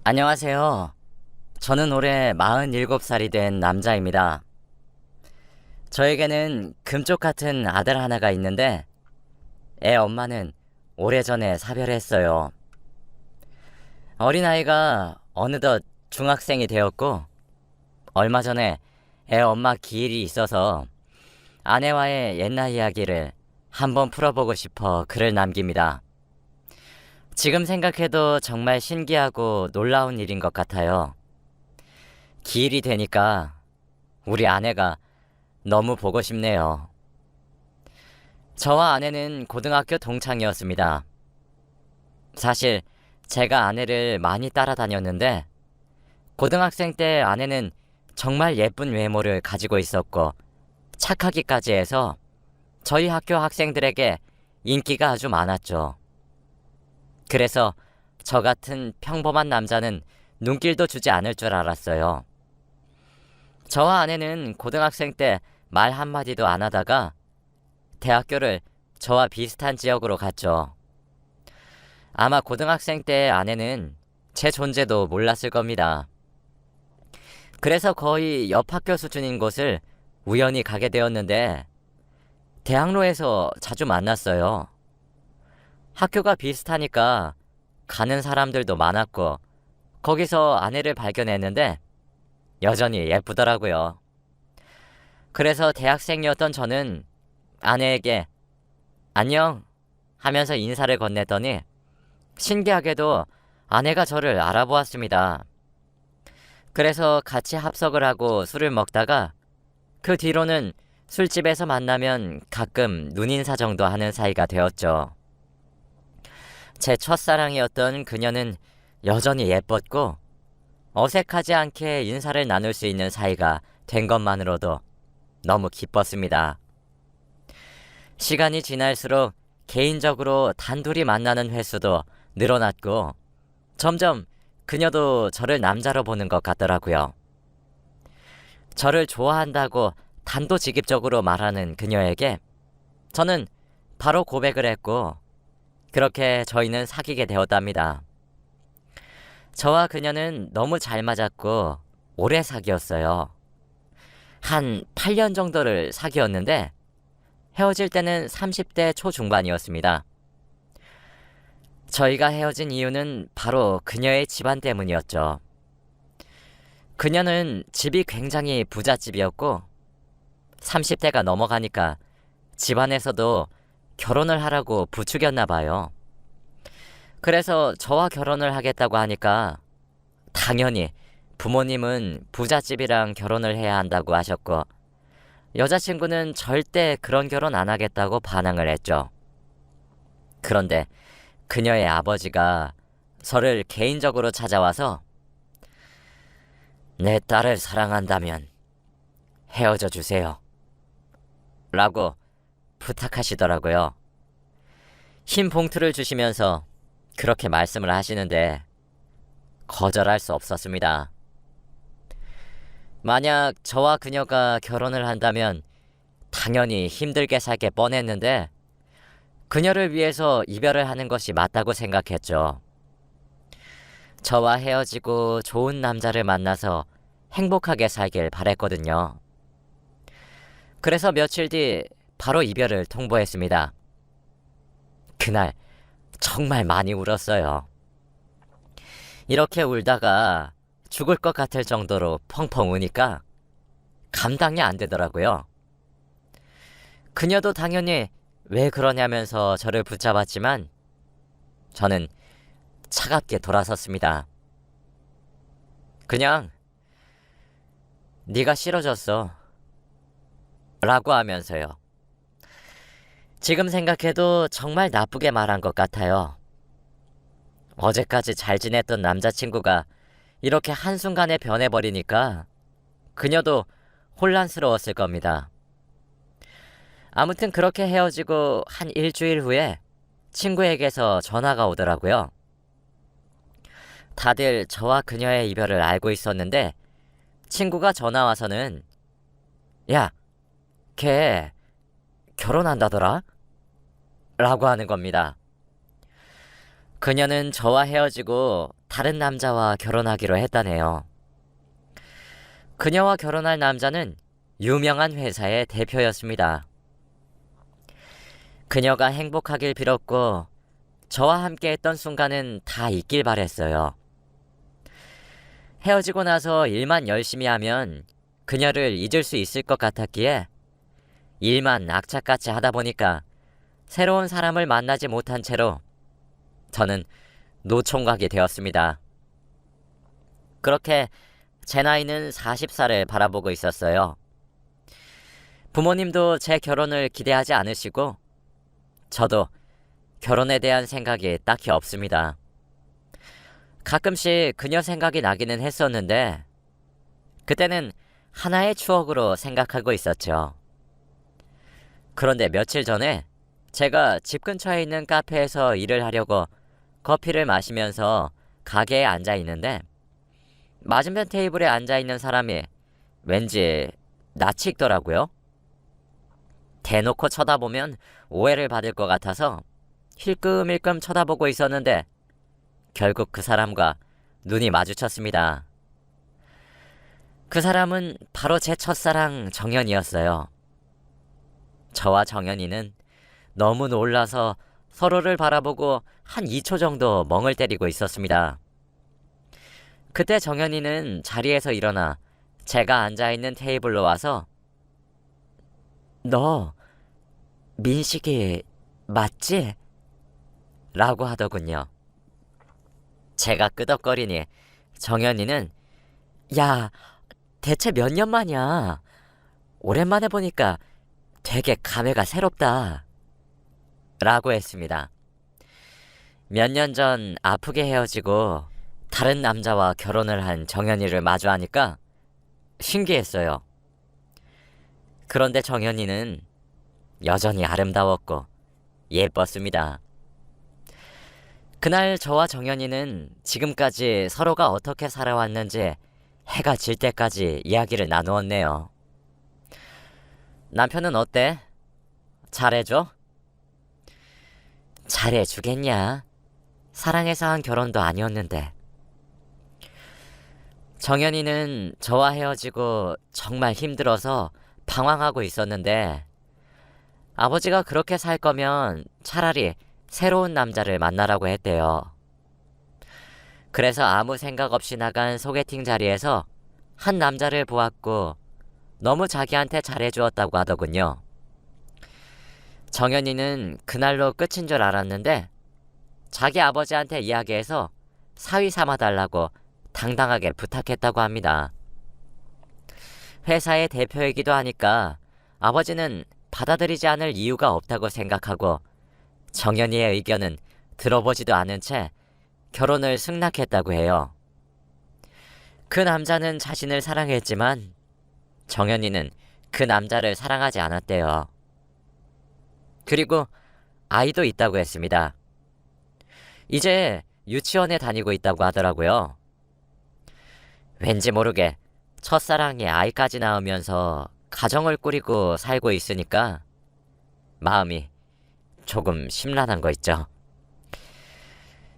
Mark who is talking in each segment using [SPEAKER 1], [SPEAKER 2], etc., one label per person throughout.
[SPEAKER 1] 안녕하세요. 저는 올해 47살이 된 남자입니다. 저에게는 금쪽 같은 아들 하나가 있는데 애 엄마는 오래전에 사별했어요. 어린아이가 어느덧 중학생이 되었고 얼마 전에 애 엄마 기일이 있어서 아내와의 옛날 이야기를 한번 풀어보고 싶어 글을 남깁니다. 지금 생각해도 정말 신기하고 놀라운 일인 것 같아요. 기일이 되니까 우리 아내가 너무 보고 싶네요. 저와 아내는 고등학교 동창이었습니다. 사실 제가 아내를 많이 따라다녔는데 고등학생 때 아내는 정말 예쁜 외모를 가지고 있었고 착하기까지 해서 저희 학교 학생들에게 인기가 아주 많았죠. 그래서 저 같은 평범한 남자는 눈길도 주지 않을 줄 알았어요. 저와 아내는 고등학생 때 말 한마디도 안 하다가 대학교를 저와 비슷한 지역으로 갔죠. 아마 고등학생 때 아내는 제 존재도 몰랐을 겁니다. 그래서 거의 옆 학교 수준인 곳을 우연히 가게 되었는데 대학로에서 자주 만났어요. 학교가 비슷하니까 가는 사람들도 많았고 거기서 아내를 발견했는데 여전히 예쁘더라고요. 그래서 대학생이었던 저는 아내에게 안녕 하면서 인사를 건넸더니 신기하게도 아내가 저를 알아보았습니다. 그래서 같이 합석을 하고 술을 먹다가 그 뒤로는 술집에서 만나면 가끔 눈인사 정도 하는 사이가 되었죠. 제 첫사랑이었던 그녀는 여전히 예뻤고 어색하지 않게 인사를 나눌 수 있는 사이가 된 것만으로도 너무 기뻤습니다. 시간이 지날수록 개인적으로 단둘이 만나는 횟수도 늘어났고 점점 그녀도 저를 남자로 보는 것 같더라고요. 저를 좋아한다고 단도직입적으로 말하는 그녀에게 저는 바로 고백을 했고 그렇게 저희는 사귀게 되었답니다. 저와 그녀는 너무 잘 맞았고 오래 사귀었어요. 한 8년 정도를 사귀었는데 헤어질 때는 30대 초중반이었습니다. 저희가 헤어진 이유는 바로 그녀의 집안 때문이었죠. 그녀는 집이 굉장히 부잣집이었고 30대가 넘어가니까 집안에서도 결혼을 하라고 부추겼나 봐요. 그래서 저와 결혼을 하겠다고 하니까 당연히 부모님은 부잣집이랑 결혼을 해야 한다고 하셨고 여자친구는 절대 그런 결혼 안 하겠다고 반항을 했죠. 그런데 그녀의 아버지가 저를 개인적으로 찾아와서 내 딸을 사랑한다면 헤어져 주세요. 라고 부탁하시더라고요. 흰 봉투를 주시면서 그렇게 말씀을 하시는데 거절할 수 없었습니다. 만약 저와 그녀가 결혼을 한다면 당연히 힘들게 살게 뻔했는데 그녀를 위해서 이별을 하는 것이 맞다고 생각했죠. 저와 헤어지고 좋은 남자를 만나서 행복하게 살길 바랬거든요. 그래서 며칠 뒤 바로 이별을 통보했습니다. 그날 정말 많이 울었어요. 이렇게 울다가 죽을 것 같을 정도로 펑펑 우니까 감당이 안 되더라고요. 그녀도 당연히 왜 그러냐면서 저를 붙잡았지만 저는 차갑게 돌아섰습니다. 그냥 네가 싫어졌어 라고 하면서요. 지금 생각해도 정말 나쁘게 말한 것 같아요. 어제까지 잘 지냈던 남자친구가 이렇게 한순간에 변해버리니까 그녀도 혼란스러웠을 겁니다. 아무튼 그렇게 헤어지고 한 일주일 후에 친구에게서 전화가 오더라고요. 다들 저와 그녀의 이별을 알고 있었는데 친구가 전화 와서는 야, 걔 결혼한다더라? 라고 하는 겁니다. 그녀는 저와 헤어지고 다른 남자와 결혼하기로 했다네요. 그녀와 결혼할 남자는 유명한 회사의 대표였습니다. 그녀가 행복하길 빌었고 저와 함께 했던 순간은 다 있길 바랬어요. 헤어지고 나서 일만 열심히 하면 그녀를 잊을 수 있을 것 같았기에 일만 악착같이 하다 보니까 새로운 사람을 만나지 못한 채로 저는 노총각이 되었습니다. 그렇게 제 나이는 40살을 바라보고 있었어요. 부모님도 제 결혼을 기대하지 않으시고 저도 결혼에 대한 생각이 딱히 없습니다. 가끔씩 그녀 생각이 나기는 했었는데 그때는 하나의 추억으로 생각하고 있었죠. 그런데 며칠 전에 제가 집 근처에 있는 카페에서 일을 하려고 커피를 마시면서 가게에 앉아 있는데 맞은편 테이블에 앉아 있는 사람이 왠지 낯이 익더라고요. 대놓고 쳐다보면 오해를 받을 것 같아서 힐끔힐끔 쳐다보고 있었는데 결국 그 사람과 눈이 마주쳤습니다. 그 사람은 바로 제 첫사랑 정연이었어요. 저와 정연이는 너무 놀라서 서로를 바라보고 한 2초 정도 멍을 때리고 있었습니다. 그때 정연이는 자리에서 일어나 제가 앉아있는 테이블로 와서 너 민식이 맞지? 라고 하더군요. 제가 끄덕거리니 정연이는 야, 대체 몇 년 만이야? 오랜만에 보니까 되게 감회가 새롭다. 라고 했습니다. 몇 년 전 아프게 헤어지고 다른 남자와 결혼을 한 정연이를 마주하니까 신기했어요. 그런데 정연이는 여전히 아름다웠고 예뻤습니다. 그날 저와 정연이는 지금까지 서로가 어떻게 살아왔는지 해가 질 때까지 이야기를 나누었네요. 남편은 어때? 잘해줘? 잘해주겠냐? 사랑해서 한 결혼도 아니었는데. 정연이는 저와 헤어지고 정말 힘들어서 방황하고 있었는데 아버지가 그렇게 살 거면 차라리 새로운 남자를 만나라고 했대요. 그래서 아무 생각 없이 나간 소개팅 자리에서 한 남자를 보았고 너무 자기한테 잘해주었다고 하더군요. 정연이는 그날로 끝인 줄 알았는데 자기 아버지한테 이야기해서 사위 삼아달라고 당당하게 부탁했다고 합니다. 회사의 대표이기도 하니까 아버지는 받아들이지 않을 이유가 없다고 생각하고 정연이의 의견은 들어보지도 않은 채 결혼을 승낙했다고 해요. 그 남자는 자신을 사랑했지만 정연이는 그 남자를 사랑하지 않았대요. 그리고 아이도 있다고 했습니다. 이제 유치원에 다니고 있다고 하더라고요. 왠지 모르게 첫사랑이 아이까지 낳으면서 가정을 꾸리고 살고 있으니까 마음이 조금 심란한 거 있죠.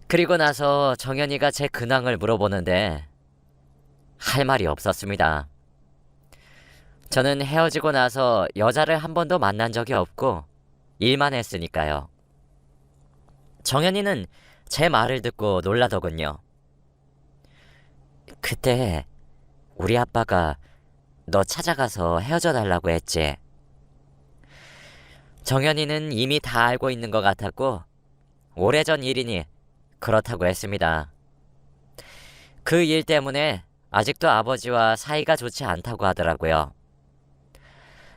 [SPEAKER 1] 그리고 나서 정연이가 제 근황을 물어보는데 할 말이 없었습니다. 저는 헤어지고 나서 여자를 한 번도 만난 적이 없고 일만 했으니까요. 정연이는 제 말을 듣고 놀라더군요. 그때 우리 아빠가 너 찾아가서 헤어져 달라고 했지. 정연이는 이미 다 알고 있는 것 같았고 오래전 일이니 그렇다고 했습니다. 그 일 때문에 아직도 아버지와 사이가 좋지 않다고 하더라고요.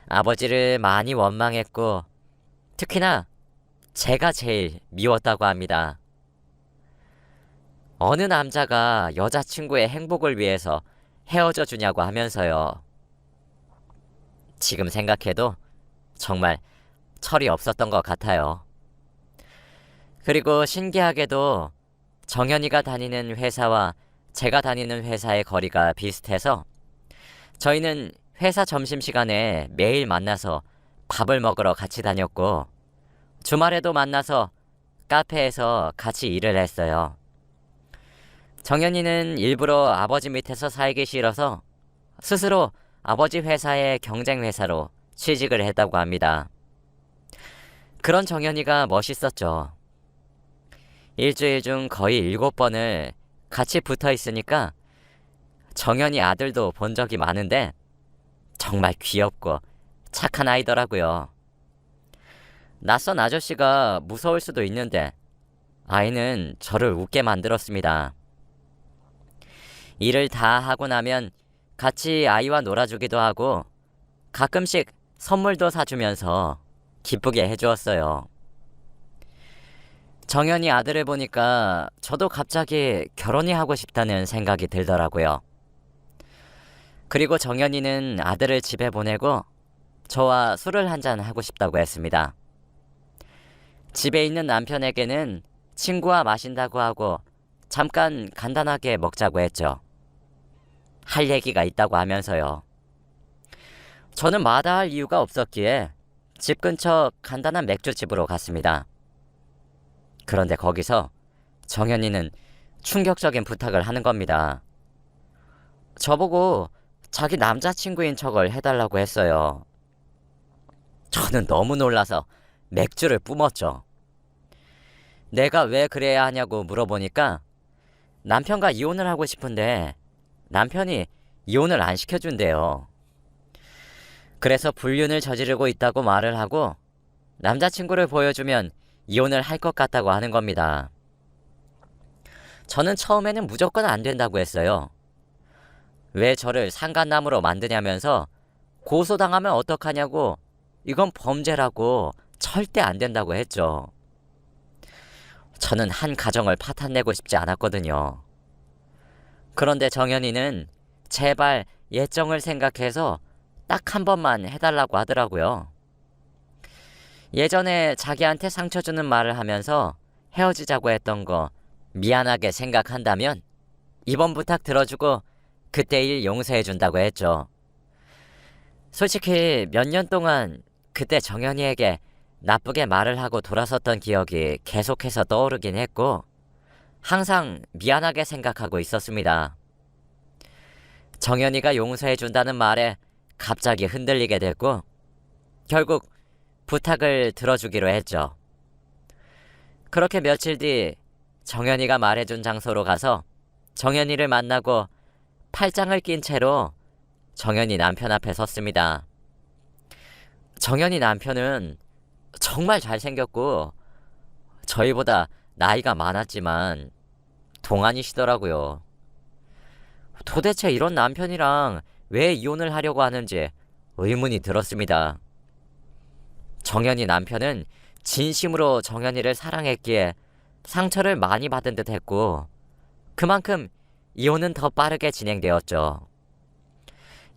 [SPEAKER 1] 아버지를 많이 원망했고 특히나 제가 제일 미웠다고 합니다. 어느 남자가 여자친구의 행복을 위해서 헤어져 주냐고 하면서요. 지금 생각해도 정말 철이 없었던 것 같아요. 그리고 신기하게도 정연이가 다니는 회사와 제가 다니는 회사의 거리가 비슷해서 저희는 회사 점심시간에 매일 만나서 밥을 먹으러 같이 다녔고 주말에도 만나서 카페에서 같이 일을 했어요. 정연이는 일부러 아버지 밑에서 살기 싫어서 스스로 아버지 회사의 경쟁 회사로 취직을 했다고 합니다. 그런 정연이가 멋있었죠. 일주일 중 거의 7번을 같이 붙어 있으니까 정연이 아들도 본 적이 많은데 정말 귀엽고 착한 아이더라고요. 낯선 아저씨가 무서울 수도 있는데 아이는 저를 웃게 만들었습니다. 일을 다 하고 나면 같이 아이와 놀아주기도 하고 가끔씩 선물도 사주면서 기쁘게 해주었어요. 정연이 아들을 보니까 저도 갑자기 결혼이 하고 싶다는 생각이 들더라고요. 그리고 정연이는 아들을 집에 보내고 저와 술을 한잔 하고 싶다고 했습니다. 집에 있는 남편에게는 친구와 마신다고 하고 잠깐 간단하게 먹자고 했죠. 할 얘기가 있다고 하면서요. 저는 마다할 이유가 없었기에 집 근처 간단한 맥주집으로 갔습니다. 그런데 거기서 정연이는 충격적인 부탁을 하는 겁니다. 저보고 자기 남자친구인 척을 해달라고 했어요. 저는 너무 놀라서 맥주를 뿜었죠. 내가 왜 그래야 하냐고 물어보니까 남편과 이혼을 하고 싶은데 남편이 이혼을 안 시켜준대요. 그래서 불륜을 저지르고 있다고 말을 하고 남자친구를 보여주면 이혼을 할 것 같다고 하는 겁니다. 저는 처음에는 무조건 안 된다고 했어요. 왜 저를 상간남으로 만드냐면서 고소당하면 어떡하냐고 이건 범죄라고 절대 안 된다고 했죠. 저는 한 가정을 파탄내고 싶지 않았거든요. 그런데 정연이는 제발 예정을 생각해서 딱 한 번만 해달라고 하더라고요. 예전에 자기한테 상처 주는 말을 하면서 헤어지자고 했던 거 미안하게 생각한다면 이번 부탁 들어주고 그때 일 용서해준다고 했죠. 솔직히 몇 년 동안 그때 정연이에게 나쁘게 말을 하고 돌아섰던 기억이 계속해서 떠오르긴 했고 항상 미안하게 생각하고 있었습니다. 정연이가 용서해준다는 말에 갑자기 흔들리게 됐고 결국 부탁을 들어주기로 했죠. 그렇게 며칠 뒤 정연이가 말해준 장소로 가서 정연이를 만나고 팔짱을 낀 채로 정연이 남편 앞에 섰습니다. 정연이 남편은 정말 잘생겼고 저희보다 나이가 많았지만 동안이시더라고요. 도대체 이런 남편이랑 왜 이혼을 하려고 하는지 의문이 들었습니다. 정연이 남편은 진심으로 정연이를 사랑했기에 상처를 많이 받은 듯 했고 그만큼 이혼은 더 빠르게 진행되었죠.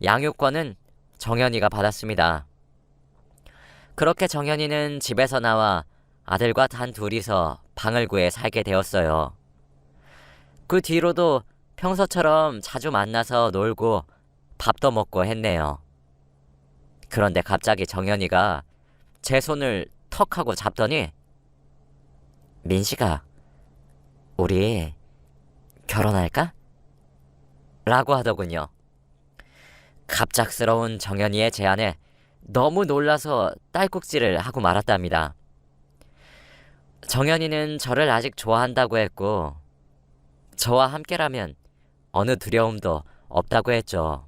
[SPEAKER 1] 양육권은 정연이가 받았습니다. 그렇게 정연이는 집에서 나와 아들과 단 둘이서 방을 구해 살게 되었어요. 그 뒤로도 평소처럼 자주 만나서 놀고 밥도 먹고 했네요. 그런데 갑자기 정연이가 제 손을 턱 하고 잡더니 민식아, 우리 결혼할까? 라고 하더군요. 갑작스러운 정연이의 제안에 너무 놀라서 딸꾹질을 하고 말았답니다. 정연이는 저를 아직 좋아한다고 했고 저와 함께라면 어느 두려움도 없다고 했죠.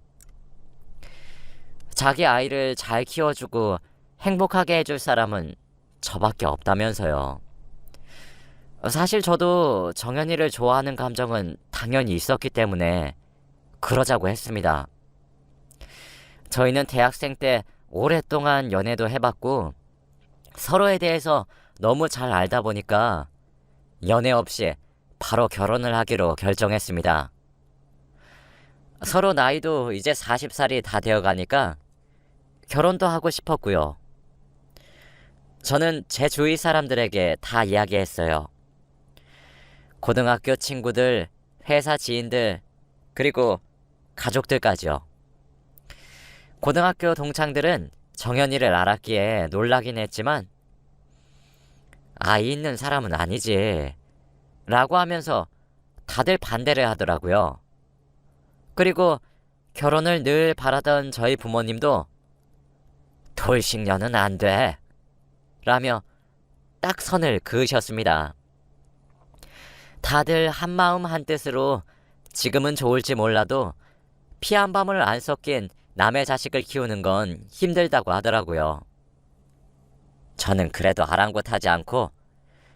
[SPEAKER 1] 자기 아이를 잘 키워주고 행복하게 해줄 사람은 저밖에 없다면서요. 사실 저도 정연이를 좋아하는 감정은 당연히 있었기 때문에 그러자고 했습니다. 저희는 대학생 때 오랫동안 연애도 해봤고 서로에 대해서 너무 잘 알다 보니까 연애 없이 바로 결혼을 하기로 결정했습니다. 서로 나이도 이제 40살이 다 되어가니까 결혼도 하고 싶었고요. 저는 제 주위 사람들에게 다 이야기했어요. 고등학교 친구들, 회사 지인들, 그리고 가족들까지요. 고등학교 동창들은 정연이를 알았기에 놀라긴 했지만 아이 있는 사람은 아니지 라고 하면서 다들 반대를 하더라고요. 그리고 결혼을 늘 바라던 저희 부모님도 돌싱녀는 안 돼. 라며 딱 선을 그으셨습니다. 다들 한마음 한뜻으로 지금은 좋을지 몰라도 피 한 방울 안 섞인 남의 자식을 키우는 건 힘들다고 하더라고요. 저는 그래도 아랑곳하지 않고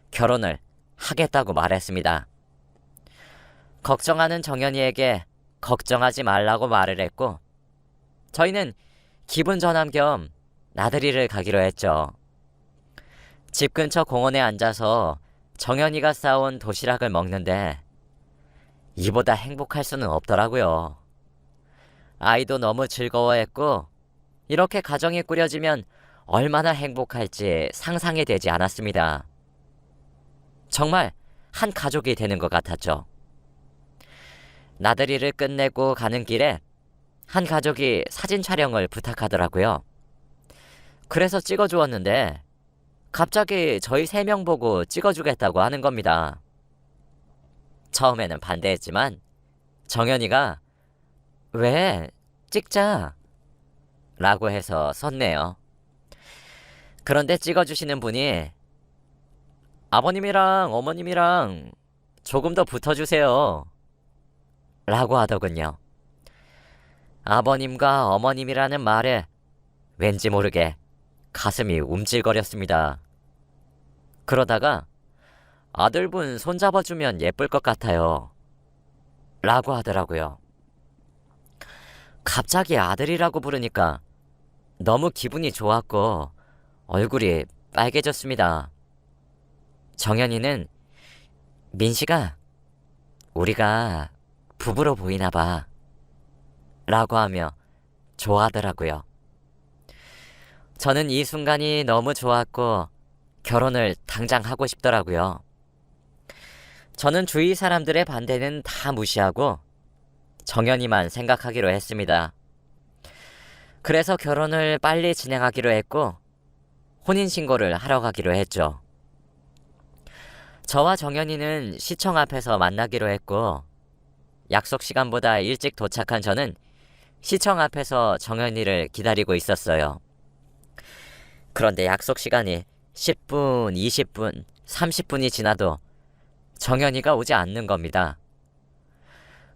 [SPEAKER 1] 결혼을 하겠다고 말했습니다. 걱정하는 정연이에게 걱정하지 말라고 말을 했고 저희는 기분 전환 겸 나들이를 가기로 했죠. 집 근처 공원에 앉아서 정연이가 싸온 도시락을 먹는데 이보다 행복할 수는 없더라고요. 아이도 너무 즐거워했고 이렇게 가정이 꾸려지면 얼마나 행복할지 상상이 되지 않았습니다. 정말 한 가족이 되는 것 같았죠. 나들이를 끝내고 가는 길에 한 가족이 사진 촬영을 부탁하더라고요. 그래서 찍어주었는데 갑자기 저희 3명 보고 찍어주겠다고 하는 겁니다. 처음에는 반대했지만 정연이가 왜 찍자 라고 해서 섰네요. 그런데 찍어주시는 분이 아버님이랑 어머님이랑 조금 더 붙어주세요 라고 하더군요. 아버님과 어머님이라는 말에 왠지 모르게 가슴이 움찔거렸습니다. 그러다가 아들분 손잡아주면 예쁠 것 같아요 라고 하더라고요. 갑자기 아들이라고 부르니까 너무 기분이 좋았고 얼굴이 빨개졌습니다. 정연이는 민식아, 우리가 부부로 보이나 봐 라고 하며 좋아하더라고요. 저는 이 순간이 너무 좋았고 결혼을 당장 하고 싶더라고요. 저는 주위 사람들의 반대는 다 무시하고 정연이만 생각하기로 했습니다. 그래서 결혼을 빨리 진행하기로 했고 혼인신고를 하러 가기로 했죠. 저와 정연이는 시청 앞에서 만나기로 했고 약속 시간보다 일찍 도착한 저는 시청 앞에서 정연이를 기다리고 있었어요. 그런데 약속 시간이 10분, 20분, 30분이 지나도 정연이가 오지 않는 겁니다.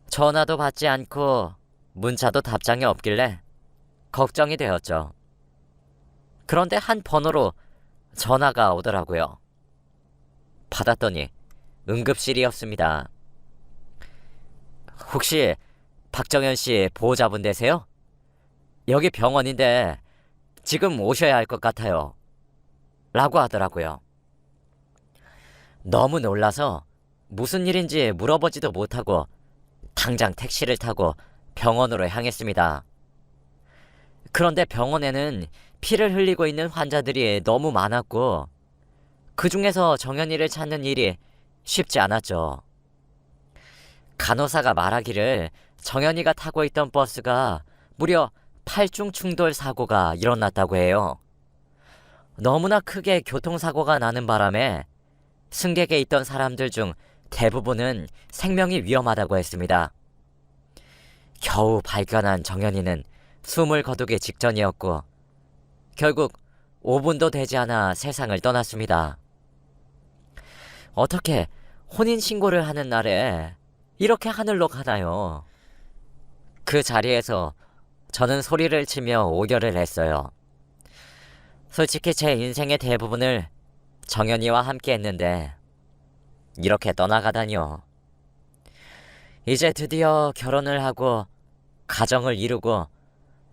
[SPEAKER 1] 전화도 받지 않고 문자도 답장이 없길래 걱정이 되었죠. 그런데 한 번호로 전화가 오더라고요. 받았더니 응급실이었습니다. 혹시 박정현 씨 보호자분 되세요? 여기 병원인데 지금 오셔야 할 것 같아요 라고 하더라고요. 너무 놀라서 무슨 일인지 물어보지도 못하고 당장 택시를 타고 병원으로 향했습니다. 그런데 병원에는 피를 흘리고 있는 환자들이 너무 많았고 그 중에서 정연이를 찾는 일이 쉽지 않았죠. 간호사가 말하기를 정연이가 타고 있던 버스가 무려 8중 충돌 사고가 일어났다고 해요. 너무나 크게 교통사고가 나는 바람에 승객에 있던 사람들 중 대부분은 생명이 위험하다고 했습니다. 겨우 발견한 정연이는 숨을 거두기 직전이었고 결국 5분도 되지 않아 세상을 떠났습니다. 어떻게 혼인신고를 하는 날에 이렇게 하늘로 가나요? 그 자리에서 저는 소리를 치며 오열을 했어요. 솔직히 제 인생의 대부분을 정연이와 함께 했는데 이렇게 떠나가다니요. 이제 드디어 결혼을 하고 가정을 이루고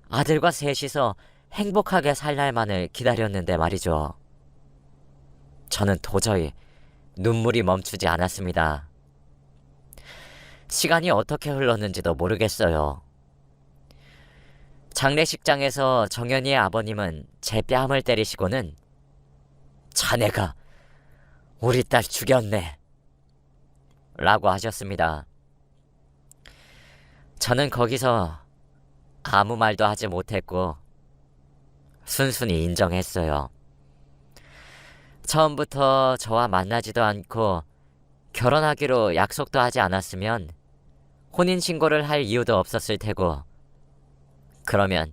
[SPEAKER 1] 아들과 셋이서 행복하게 살 날만을 기다렸는데 말이죠. 저는 도저히 눈물이 멈추지 않았습니다. 시간이 어떻게 흘렀는지도 모르겠어요. 장례식장에서 정연이의 아버님은 제 뺨을 때리시고는 자네가 우리 딸 죽였네 라고 하셨습니다. 저는 거기서 아무 말도 하지 못했고 순순히 인정했어요. 처음부터 저와 만나지도 않고 결혼하기로 약속도 하지 않았으면 혼인신고를 할 이유도 없었을 테고, 그러면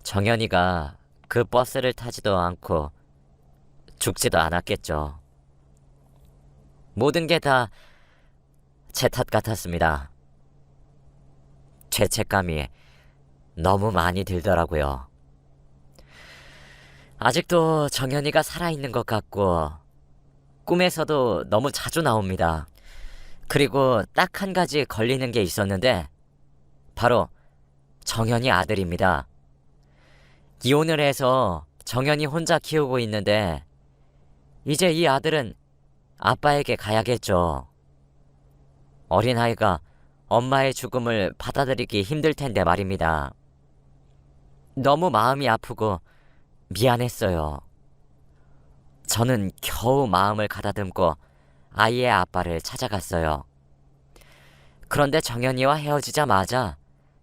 [SPEAKER 1] 정연이가 그 버스를 타지도 않고 죽지도 않았겠죠. 모든 게 다 제 탓 같았습니다. 죄책감이 너무 많이 들더라고요. 아직도 정연이가 살아있는 것 같고 꿈에서도 너무 자주 나옵니다. 그리고 딱 한 가지 걸리는 게 있었는데 바로 정연이 아들입니다. 이혼을 해서 정연이 혼자 키우고 있는데 이제 이 아들은 아빠에게 가야겠죠. 어린아이가 엄마의 죽음을 받아들이기 힘들 텐데 말입니다. 너무 마음이 아프고 미안했어요. 저는 겨우 마음을 가다듬고 아이의 아빠를 찾아갔어요. 그런데 정연이와 헤어지자마자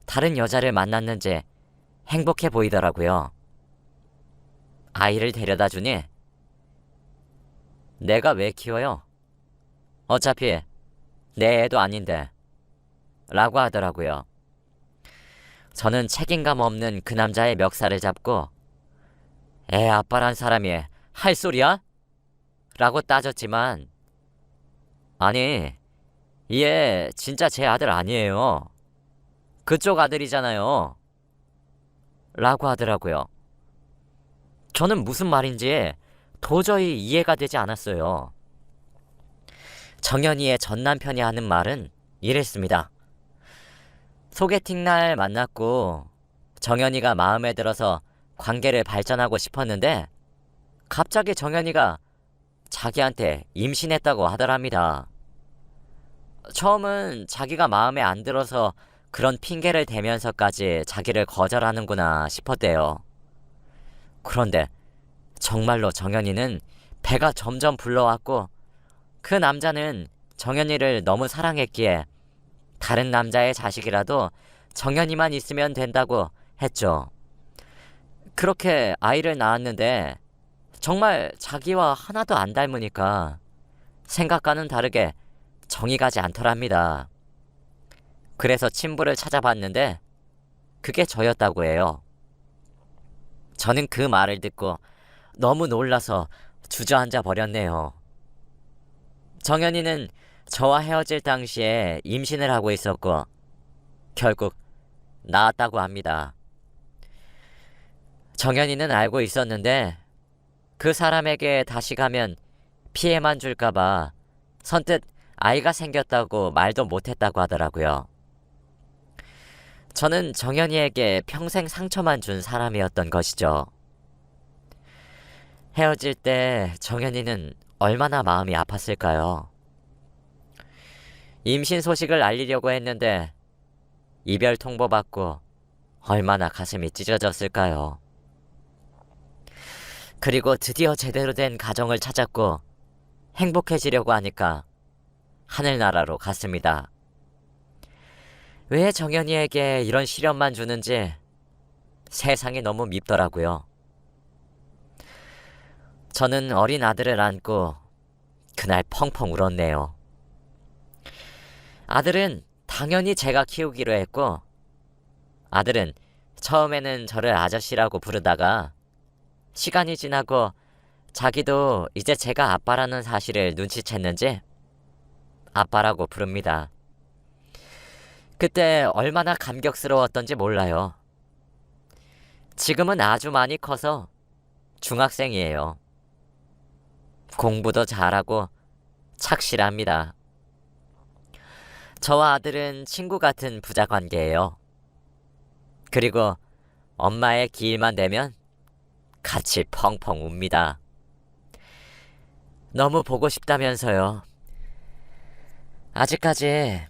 [SPEAKER 1] 다른 여자를 만났는지 행복해 보이더라고요. 아이를 데려다 주니 내가 왜 키워요? 어차피 내 애도 아닌데 라고 하더라고요. 저는 책임감 없는 그 남자의 멱살을 잡고 애 아빠란 사람이 할 소리야? 라고 따졌지만 아니, 얘 진짜 제 아들 아니에요. 그쪽 아들이잖아요. 라고 하더라고요. 저는 무슨 말인지 도저히 이해가 되지 않았어요. 정연이의 전 남편이 하는 말은 이랬습니다. 소개팅 날 만났고 정연이가 마음에 들어서 관계를 발전하고 싶었는데 갑자기 정연이가 자기한테 임신했다고 하더랍니다. 처음은 자기가 마음에 안 들어서 그런 핑계를 대면서까지 자기를 거절하는구나 싶었대요. 그런데 정말로 정연이는 배가 점점 불러왔고 그 남자는 정연이를 너무 사랑했기에 다른 남자의 자식이라도 정연이만 있으면 된다고 했죠. 그렇게 아이를 낳았는데 정말 자기와 하나도 안 닮으니까 생각과는 다르게 정이 가지 않더랍니다. 그래서 친부를 찾아봤는데 그게 저였다고 해요. 저는 그 말을 듣고 너무 놀라서 주저앉아 버렸네요. 정연이는 저와 헤어질 당시에 임신을 하고 있었고 결국 낳았다고 합니다. 정연이는 알고 있었는데 그 사람에게 다시 가면 피해만 줄까봐 선뜻 아이가 생겼다고 말도 못했다고 하더라고요. 저는 정연이에게 평생 상처만 준 사람이었던 것이죠. 헤어질 때 정연이는 얼마나 마음이 아팠을까요? 임신 소식을 알리려고 했는데 이별 통보받고 얼마나 가슴이 찢어졌을까요? 그리고 드디어 제대로 된 가정을 찾았고 행복해지려고 하니까 하늘나라로 갔습니다. 왜 정연이에게 이런 시련만 주는지 세상이 너무 밉더라고요. 저는 어린 아들을 안고 그날 펑펑 울었네요. 아들은 당연히 제가 키우기로 했고 아들은 처음에는 저를 아저씨라고 부르다가 시간이 지나고 자기도 이제 제가 아빠라는 사실을 눈치챘는지 아빠라고 부릅니다. 그때 얼마나 감격스러웠던지 몰라요. 지금은 아주 많이 커서 중학생이에요. 공부도 잘하고 착실합니다. 저와 아들은 친구 같은 부자 관계예요. 그리고 엄마의 기일만 되면 같이 펑펑 웁니다. 너무 보고 싶다면서요. 아직까지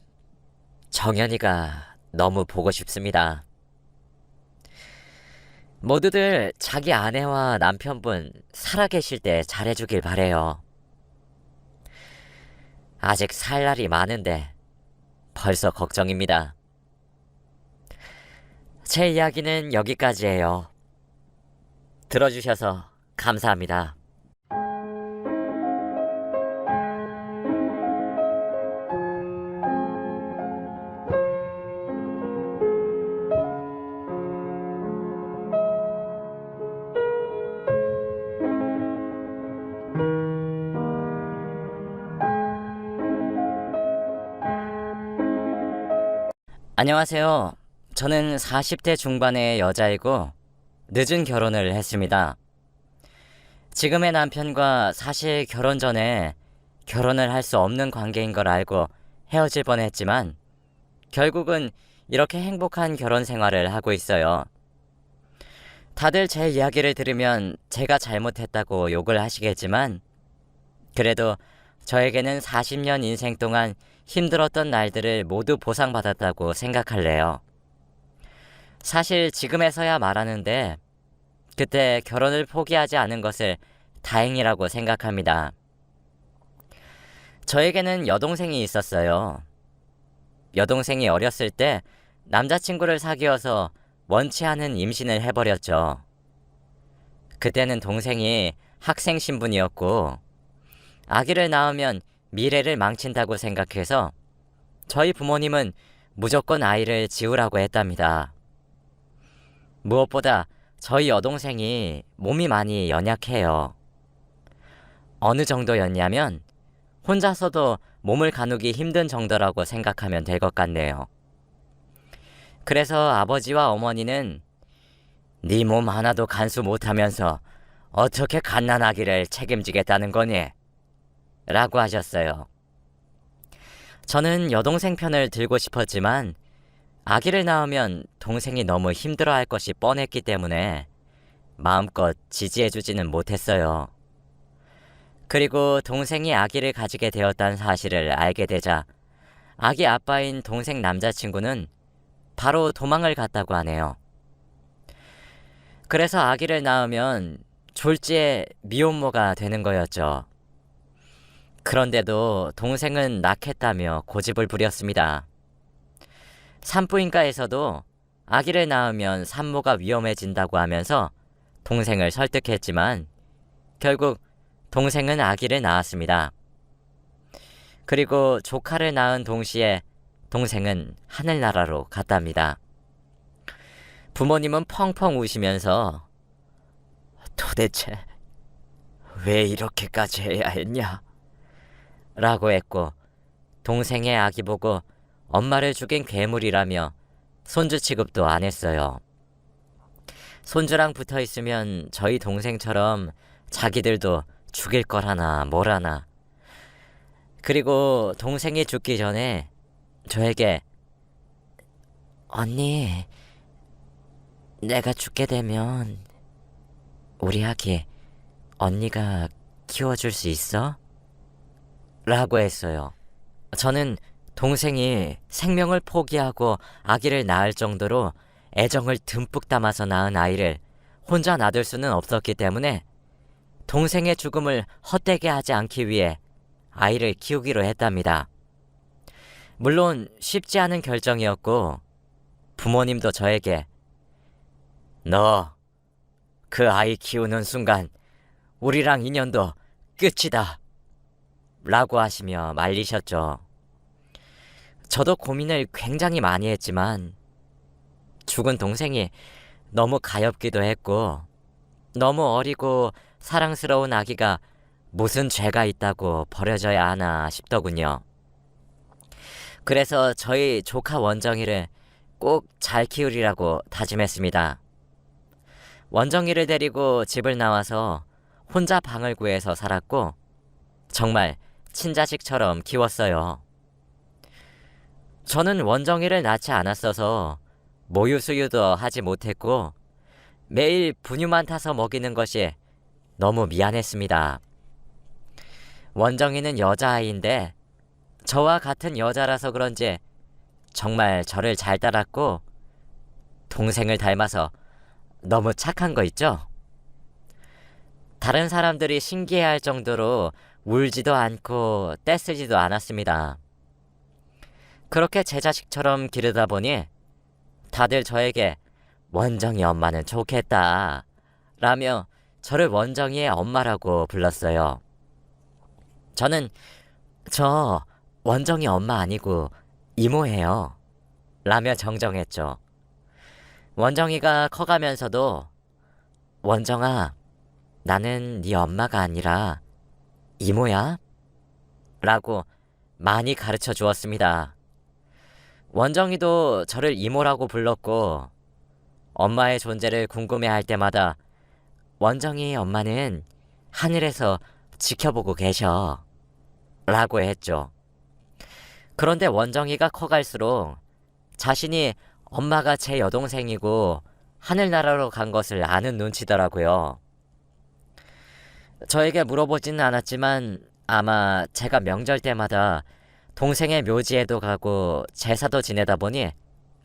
[SPEAKER 1] 정연이가 너무 보고 싶습니다. 모두들 자기 아내와 남편분 살아계실 때 잘해주길 바래요. 아직 살 날이 많은데 벌써 걱정입니다. 제 이야기는 여기까지예요. 들어주셔서 감사합니다. 안녕하세요. 저는 40대 중반의 여자이고 늦은 결혼을 했습니다. 지금의 남편과 사실 결혼 전에 결혼을 할 수 없는 관계인 걸 알고 헤어질 뻔했지만 결국은 이렇게 행복한 결혼 생활을 하고 있어요. 다들 제 이야기를 들으면 제가 잘못했다고 욕을 하시겠지만 그래도 저에게는 40년 인생 동안 힘들었던 날들을 모두 보상받았다고 생각할래요. 사실 지금에서야 말하는데 그때 결혼을 포기하지 않은 것을 다행이라고 생각합니다. 저에게는 여동생이 있었어요. 여동생이 어렸을 때 남자친구를 사귀어서 원치 않은 임신을 해버렸죠. 그때는 동생이 학생 신분이었고 아기를 낳으면 미래를 망친다고 생각해서 저희 부모님은 무조건 아이를 지우라고 했답니다. 무엇보다 저희 여동생이 몸이 많이 연약해요. 어느 정도였냐면 혼자서도 몸을 가누기 힘든 정도라고 생각하면 될 것 같네요. 그래서 아버지와 어머니는 네 몸 하나도 간수 못하면서 어떻게 갓난아기를 책임지겠다는 거니? 라고 하셨어요. 저는 여동생 편을 들고 싶었지만 아기를 낳으면 동생이 너무 힘들어할 것이 뻔했기 때문에 마음껏 지지해주지는 못했어요. 그리고 동생이 아기를 가지게 되었다는 사실을 알게 되자 아기 아빠인 동생 남자친구는 바로 도망을 갔다고 하네요. 그래서 아기를 낳으면 졸지에 미혼모가 되는 거였죠. 그런데도 동생은 낳겠다며 고집을 부렸습니다. 산부인과에서도 아기를 낳으면 산모가 위험해진다고 하면서 동생을 설득했지만 결국 동생은 아기를 낳았습니다. 그리고 조카를 낳은 동시에 동생은 하늘나라로 갔답니다. 부모님은 펑펑 우시면서 도대체 왜 이렇게까지 해야 했냐? 라고 했고 동생의 아기 보고 엄마를 죽인 괴물이라며 손주 취급도 안 했어요. 손주랑 붙어 있으면 저희 동생처럼 자기들도 죽일 거라나 뭐라나. 그리고 동생이 죽기 전에 저에게 언니, 내가 죽게 되면 우리 아기 언니가 키워줄 수 있어? 라고 했어요. 저는 동생이 생명을 포기하고 아기를 낳을 정도로 애정을 듬뿍 담아서 낳은 아이를 혼자 놔둘 수는 없었기 때문에 동생의 죽음을 헛되게 하지 않기 위해 아이를 키우기로 했답니다. 물론 쉽지 않은 결정이었고 부모님도 저에게 너 그 아이 키우는 순간 우리랑 인연도 끝이다 라고 하시며 말리셨죠. 저도 고민을 굉장히 많이 했지만 죽은 동생이 너무 가엾기도 했고 너무 어리고 사랑스러운 아기가 무슨 죄가 있다고 버려져야 하나 싶더군요. 그래서 저희 조카 원정이를 꼭 잘 키우리라고 다짐했습니다. 원정이를 데리고 집을 나와서 혼자 방을 구해서 살았고 정말 친자식처럼 키웠어요. 저는 원정이를 낳지 않았어서 모유 수유도 하지 못했고 매일 분유만 타서 먹이는 것이 너무 미안했습니다. 원정이는 여자아이인데 저와 같은 여자라서 그런지 정말 저를 잘 따랐고 동생을 닮아서 너무 착한 거 있죠? 다른 사람들이 신기해할 정도로 울지도 않고 떼쓰지도 않았습니다. 그렇게 제 자식처럼 기르다 보니 다들 저에게 원정이 엄마는 좋겠다 라며 저를 원정이의 엄마라고 불렀어요. 저는 저 원정이 엄마 아니고 이모예요 라며 정정했죠. 원정이가 커가면서도 원정아, 나는 네 엄마가 아니라 이모야 라고 많이 가르쳐 주었습니다. 원정이도 저를 이모라고 불렀고 엄마의 존재를 궁금해할 때마다 원정이 엄마는 하늘에서 지켜보고 계셔 라고 했죠. 그런데 원정이가 커갈수록 자신이 엄마가 제 여동생이고 하늘나라로 간 것을 아는 눈치더라고요. 저에게 물어보지는 않았지만 아마 제가 명절 때마다 동생의 묘지에도 가고 제사도 지내다 보니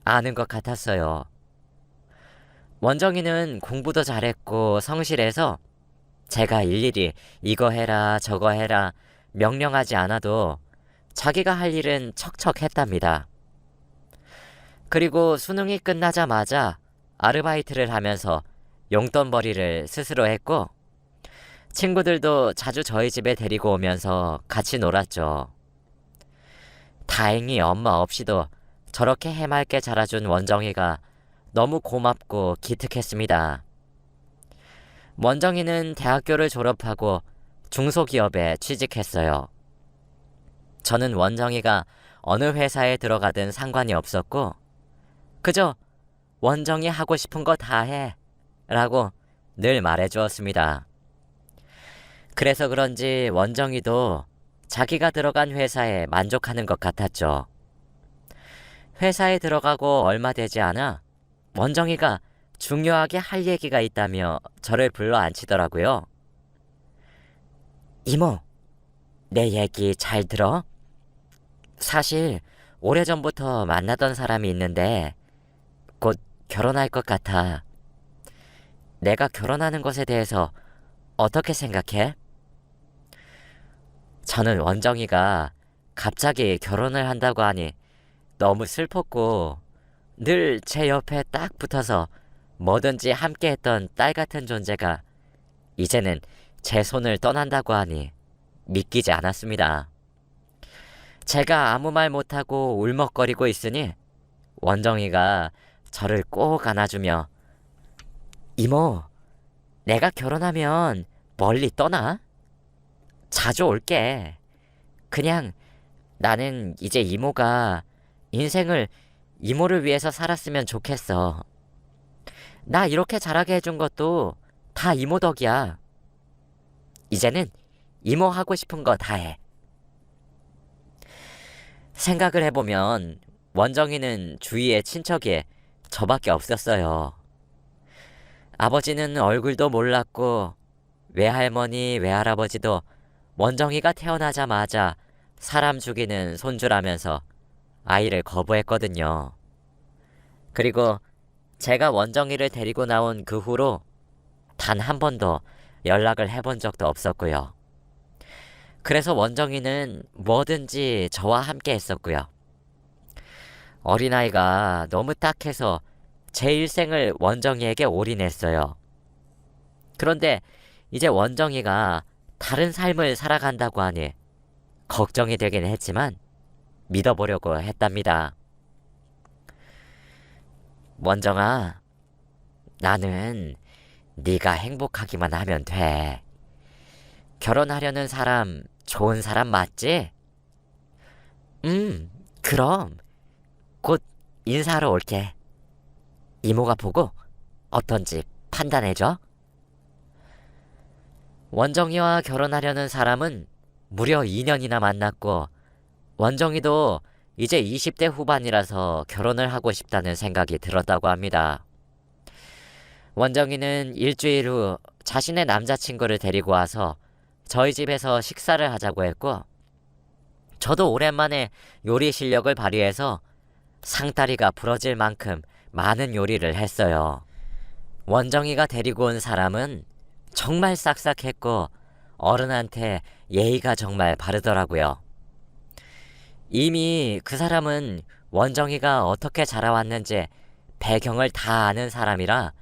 [SPEAKER 1] 아는 것 같았어요. 원정이는 공부도 잘했고 성실해서 제가 일일이 이거 해라 저거 해라 명령하지 않아도 자기가 할 일은 척척 했답니다. 그리고 수능이 끝나자마자 아르바이트를 하면서 용돈벌이를 스스로 했고 친구들도 자주 저희 집에 데리고 오면서 같이 놀았죠. 다행히 엄마 없이도 저렇게 해맑게 자라준 원정이가 너무 고맙고 기특했습니다. 원정이는 대학교를 졸업하고 중소기업에 취직했어요. 저는 원정이가 어느 회사에 들어가든 상관이 없었고 그저 원정이 하고 싶은 거 다 해 라고 늘 말해주었습니다. 그래서 그런지 원정이도 자기가 들어간 회사에 만족하는 것 같았죠. 회사에 들어가고 얼마 되지 않아 원정이가 중요하게 할 얘기가 있다며 저를 불러 앉히더라고요. 이모, 내 얘기 잘 들어? 사실 오래전부터 만나던 사람이 있는데 곧 결혼할 것 같아. 내가 결혼하는 것에 대해서 어떻게 생각해? 저는 원정이가 갑자기 결혼을 한다고 하니 너무 슬펐고 늘 제 옆에 딱 붙어서 뭐든지 함께 했던 딸 같은 존재가 이제는 제 손을 떠난다고 하니 믿기지 않았습니다. 제가 아무 말 못하고 울먹거리고 있으니 원정이가 저를 꼭 안아주며 이모, 내가 결혼하면 멀리 떠나? 자주 올게. 그냥 나는 이제 이모가 인생을 이모를 위해서 살았으면 좋겠어. 나 이렇게 자라게 해준 것도 다 이모 덕이야. 이제는 이모 하고 싶은 거 다 해. 생각을 해보면 원정이는 주위에 친척이 저밖에 없었어요. 아버지는 얼굴도 몰랐고 외할머니, 외할아버지도 원정이가 태어나자마자 사람 죽이는 손주라면서 아이를 거부했거든요. 그리고 제가 원정이를 데리고 나온 그 후로 단 한 번도 연락을 해본 적도 없었고요. 그래서 원정이는 뭐든지 저와 함께 했었고요. 어린아이가 너무 딱해서 제 일생을 원정이에게 올인했어요. 그런데 이제 원정이가 다른 삶을 살아간다고 하니 걱정이 되긴 했지만 믿어보려고 했답니다. 원정아, 나는 네가 행복하기만 하면 돼. 결혼하려는 사람 좋은 사람 맞지? 그럼 곧 인사하러 올게. 이모가 보고 어떤지 판단해줘. 원정이와 결혼하려는 사람은 무려 2년이나 만났고 원정이도 이제 20대 후반이라서 결혼을 하고 싶다는 생각이 들었다고 합니다. 원정이는 일주일 후 자신의 남자친구를 데리고 와서 저희 집에서 식사를 하자고 했고 저도 오랜만에 요리 실력을 발휘해서 상다리가 부러질 만큼 많은 요리를 했어요. 원정이가 데리고 온 사람은 정말 싹싹했고 어른한테 예의가 정말 바르더라고요. 이미 그 사람은 원정이가 어떻게 자라왔는지 배경을 다 아는 사람이라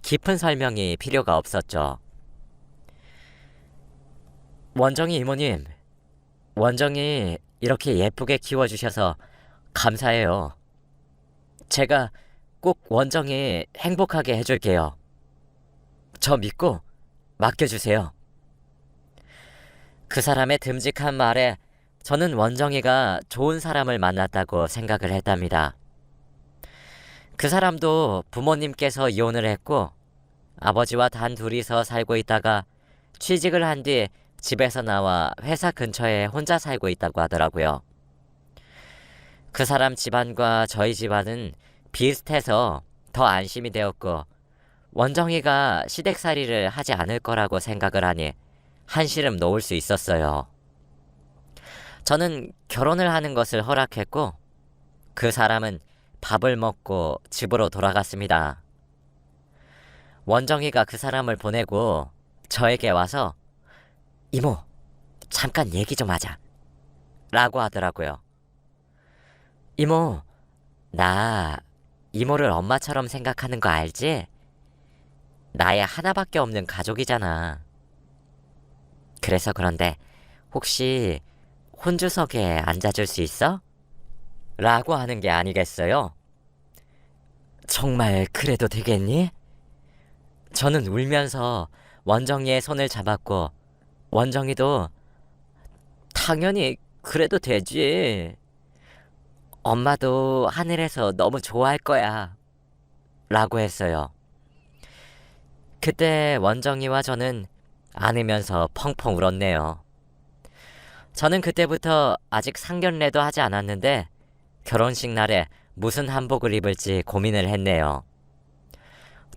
[SPEAKER 1] 깊은 설명이 필요가 없었죠. 원정이 이모님, 원정이 이렇게 예쁘게 키워주셔서 감사해요. 제가 꼭 원정이 행복하게 해줄게요. 저 믿고 맡겨주세요. 그 사람의 듬직한 말에 저는 원정이가 좋은 사람을 만났다고 생각을 했답니다. 그 사람도 부모님께서 이혼을 했고 아버지와 단 둘이서 살고 있다가 취직을 한 뒤 집에서 나와 회사 근처에 혼자 살고 있다고 하더라고요. 그 사람 집안과 저희 집안은 비슷해서 더 안심이 되었고 원정이가 시댁살이를 하지 않을 거라고 생각을 하니 한시름 놓을 수 있었어요. 저는 결혼을 하는 것을 허락했고 그 사람은 밥을 먹고 집으로 돌아갔습니다. 원정이가 그 사람을 보내고 저에게 와서 이모, 잠깐 얘기 좀 하자 라고 하더라고요. 이모, 나 이모를 엄마처럼 생각하는 거 알지? 나의 하나밖에 없는 가족이잖아. 그래서 그런데 혹시 혼주석에 앉아줄 수 있어? 라고 하는 게 아니겠어요? 정말 그래도 되겠니? 저는 울면서 원정이의 손을 잡았고 원정이도 당연히 그래도 되지. 엄마도 하늘에서 너무 좋아할 거야. 라고 했어요. 그때 원정이와 저는 안으면서 펑펑 울었네요. 저는 그때부터 아직 상견례도 하지 않았는데 결혼식 날에 무슨 한복을 입을지 고민을 했네요.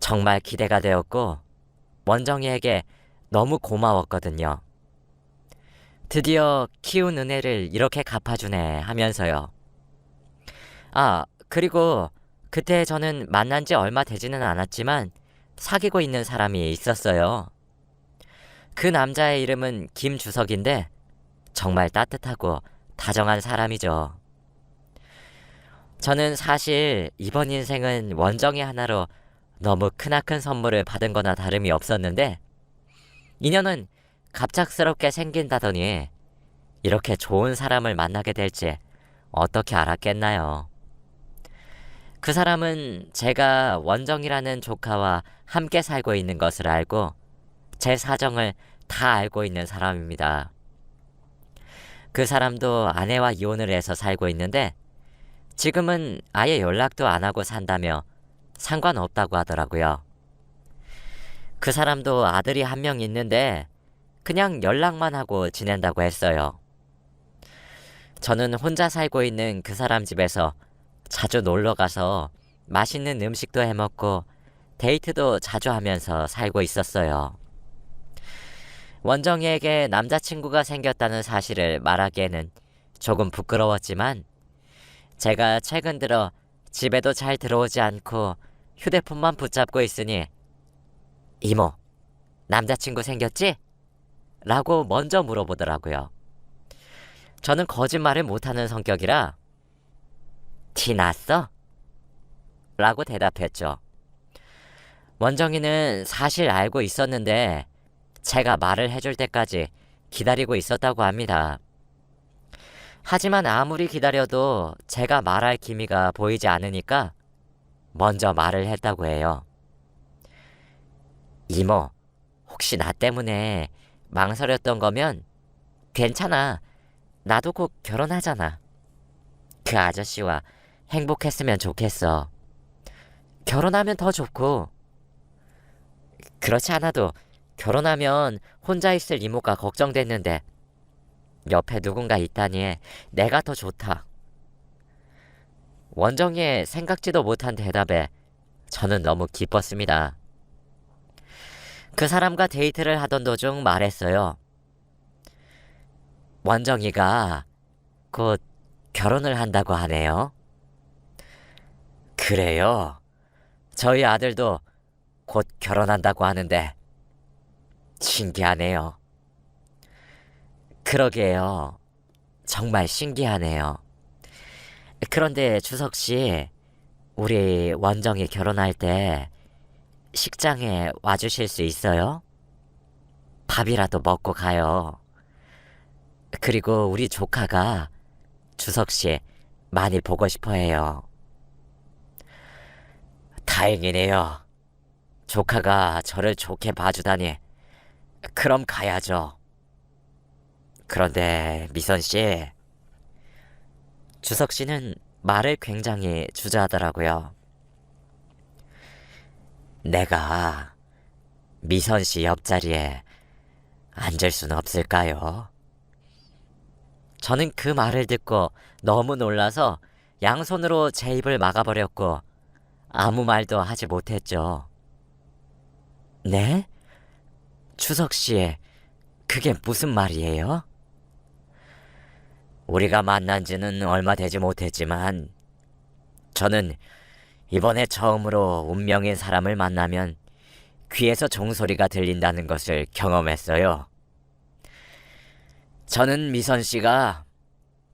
[SPEAKER 1] 정말 기대가 되었고 원정이에게 너무 고마웠거든요. 드디어 키운 은혜를 이렇게 갚아주네 하면서요. 그리고 그때 저는 만난 지 얼마 되지는 않았지만 사귀고 있는 사람이 있었어요. 그 남자의 이름은 김주석인데 정말 따뜻하고 다정한 사람이죠. 저는 사실 이번 인생은 원정이 하나로 너무 크나큰 선물을 받은 거나 다름이 없었는데 인연은 갑작스럽게 생긴다더니 이렇게 좋은 사람을 만나게 될지 어떻게 알았겠나요? 그 사람은 제가 원정이라는 조카와 함께 살고 있는 것을 알고 제 사정을 다 알고 있는 사람입니다. 그 사람도 아내와 이혼을 해서 살고 있는데 지금은 아예 연락도 안 하고 산다며 상관없다고 하더라고요. 그 사람도 아들이 한 명 있는데 그냥 연락만 하고 지낸다고 했어요. 저는 혼자 살고 있는 그 사람 집에서 자주 놀러 가서 맛있는 음식도 해 먹고 데이트도 자주 하면서 살고 있었어요. 원정이에게 남자친구가 생겼다는 사실을 말하기에는 조금 부끄러웠지만 제가 최근 들어 집에도 잘 들어오지 않고 휴대폰만 붙잡고 있으니 이모, 남자친구 생겼지? 라고 먼저 물어보더라고요. 저는 거짓말을 못하는 성격이라 티 났어? 라고 대답했죠. 원정이는 사실 알고 있었는데 제가 말을 해줄 때까지 기다리고 있었다고 합니다. 하지만 아무리 기다려도 제가 말할 기미가 보이지 않으니까 먼저 말을 했다고 해요. 이모, 혹시 나 때문에 망설였던 거면 괜찮아. 나도 곧 결혼하잖아. 그 아저씨와 행복했으면 좋겠어. 결혼하면 더 좋고 그렇지 않아도 결혼하면 혼자 있을 이모가 걱정됐는데 옆에 누군가 있다니 내가 더 좋다. 원정이의 생각지도 못한 대답에 저는 너무 기뻤습니다. 그 사람과 데이트를 하던 도중 말했어요. 원정이가 곧 결혼을 한다고 하네요. 그래요? 저희 아들도 곧 결혼한다고 하는데 신기하네요. 그러게요. 정말 신기하네요. 그런데 주석 씨, 우리 원정이 결혼할 때 식장에 와주실 수 있어요? 밥이라도 먹고 가요. 그리고 우리 조카가 주석 씨 많이 보고 싶어 해요. 다행이네요. 조카가 저를 좋게 봐주다니. 그럼 가야죠. 그런데 미선 씨, 주석 씨는 말을 굉장히 주저하더라고요. 내가 미선 씨 옆자리에 앉을 수는 없을까요? 저는 그 말을 듣고 너무 놀라서 양손으로 제 입을 막아버렸고 아무 말도 하지 못했죠. 네? 주석 씨, 그게 무슨 말이에요? 우리가 만난 지는 얼마 되지 못했지만 저는 이번에 처음으로 운명인 사람을 만나면 귀에서 종소리가 들린다는 것을 경험했어요. 저는 미선 씨가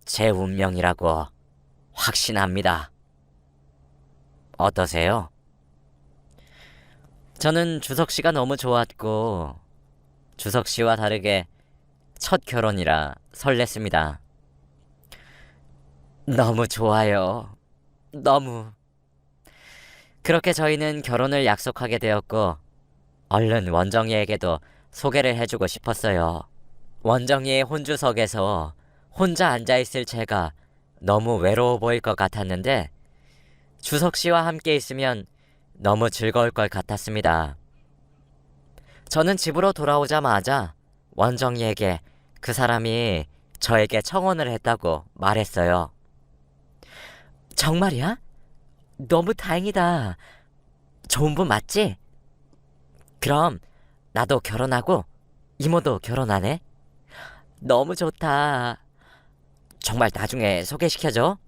[SPEAKER 1] 제 운명이라고 확신합니다. 어떠세요? 저는 주석 씨가 너무 좋았고 주석 씨와 다르게 첫 결혼이라 설렜습니다. 너무 좋아요. 너무. 그렇게 저희는 결혼을 약속하게 되었고 얼른 원정이에게도 소개를 해주고 싶었어요. 원정이의 혼주석에서 혼자 앉아있을 제가 너무 외로워 보일 것 같았는데 주석 씨와 함께 있으면 너무 즐거울 것 같았습니다. 저는 집으로 돌아오자마자 원정이에게 그 사람이 저에게 청혼을 했다고 말했어요. 정말이야? 너무 다행이다. 좋은 분 맞지? 그럼 나도 결혼하고 이모도 결혼하네? 너무 좋다. 정말 나중에 소개시켜줘.